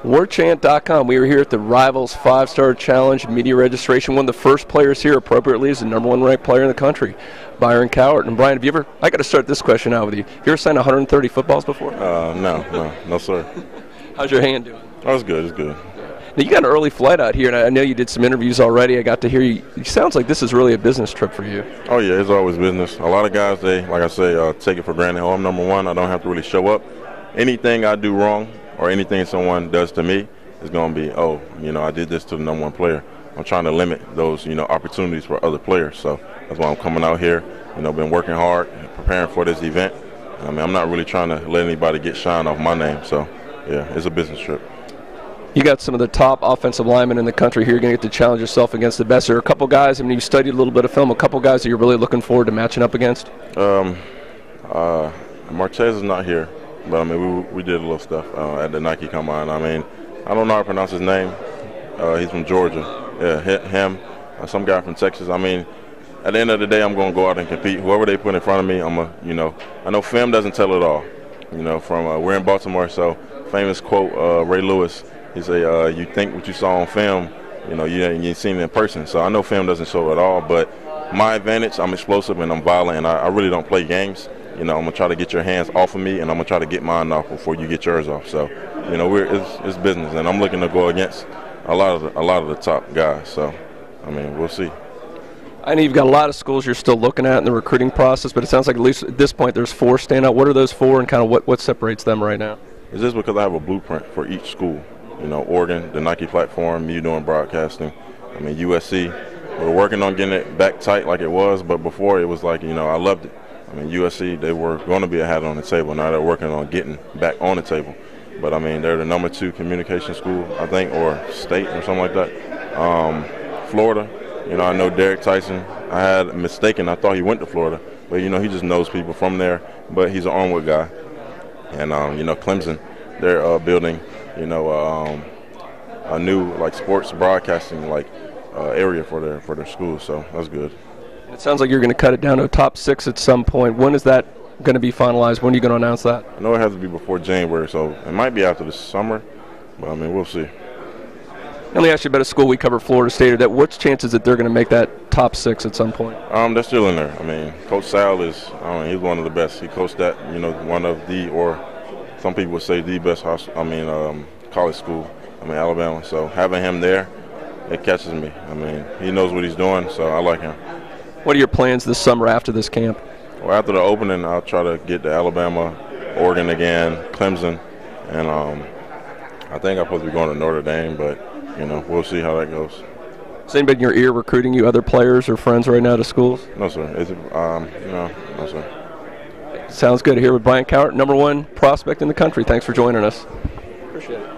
Warchant.com. We were here at the Rivals 5-Star Challenge media registration. One of the first players here appropriately is the #1 ranked player in the country, Byron Cowart. And Brian, have you ever, I got to start this question out with you. Have you ever signed 130 footballs before? No, sir. How's your hand doing? Oh, it's good, it's good. Now, you got an early flight out here, and I know you did some interviews already. I got to hear you. It sounds like this is really a business trip for you. Oh, yeah, it's always business. A lot of guys, they, like I say, take it for granted. Oh, I'm #1. I don't have to really show up. Anything I do wrong or anything someone does to me is going to be, oh, I did this to the #1 player. I'm trying to limit those, opportunities for other players. So that's why I'm coming out here, been working hard, preparing for this event. I mean, I'm not really trying to let anybody get shine off my name. So, yeah, it's a business trip. You got some of the top offensive linemen in the country here. You're going to get to challenge yourself against the best. There are a couple guys, you studied a little bit of film, a couple guys that you're really looking forward to matching up against? Marquez is not here, but, we did a little stuff at the Nike Combine. I don't know how to pronounce his name. He's from Georgia. Yeah, him, some guy from Texas. At the end of the day, I'm going to go out and compete. Whoever they put in front of me, I know film doesn't tell it all. We're in Baltimore, so famous quote, Ray Lewis, he say, you think what you saw on film, you ain't seen it in person. So I know film doesn't show it all, but my advantage, I'm explosive and I'm violent, and I really don't play games. I'm going to try to get your hands off of me, and I'm going to try to get mine off before you get yours off. So, it's business, and I'm looking to go against a lot of the top guys. So, we'll see. I know you've got a lot of schools you're still looking at in the recruiting process, but it sounds like at least at this point there's 4 stand out. What are those 4, and kind of what separates them right now? It's just because I have a blueprint for each school. Oregon, the Nike platform, me doing broadcasting. USC, we're working on getting it back tight like it was, but before it was like, I loved it. USC, they were going to be a hat on the table. Now they're working on getting back on the table. But, they're the #2 communication school, I think, or state or something like that. Florida, I know Derek Tyson. I had mistaken. I thought he went to Florida. But, he just knows people from there. But he's an Armwood guy. And, Clemson, they're building, a new, sports broadcasting, area for their school. So that's good. It sounds like you're going to cut it down to a top 6 at some point. When is that going to be finalized? When are you going to announce that? I know it has to be before January, so it might be after the summer, but we'll see. Let me ask you about a school we covered, Florida State. What's chances that they're going to make that top 6 at some point? They're still in there. Coach Sal is, he's one of the best. He coached at, one of the, or some people would say the best college school, Alabama. So having him there, it catches me. He knows what he's doing, so I like him. What are your plans this summer after this camp? Well, after the opening, I'll try to get to Alabama, Oregon again, Clemson, and I think I'm supposed to be going to Notre Dame, but, we'll see how that goes. Is anybody in your ear recruiting you, other players or friends right now to schools? No, sir. No, sir. Sounds good. Here with Byron Cowart, #1 prospect in the country. Thanks for joining us. Appreciate it.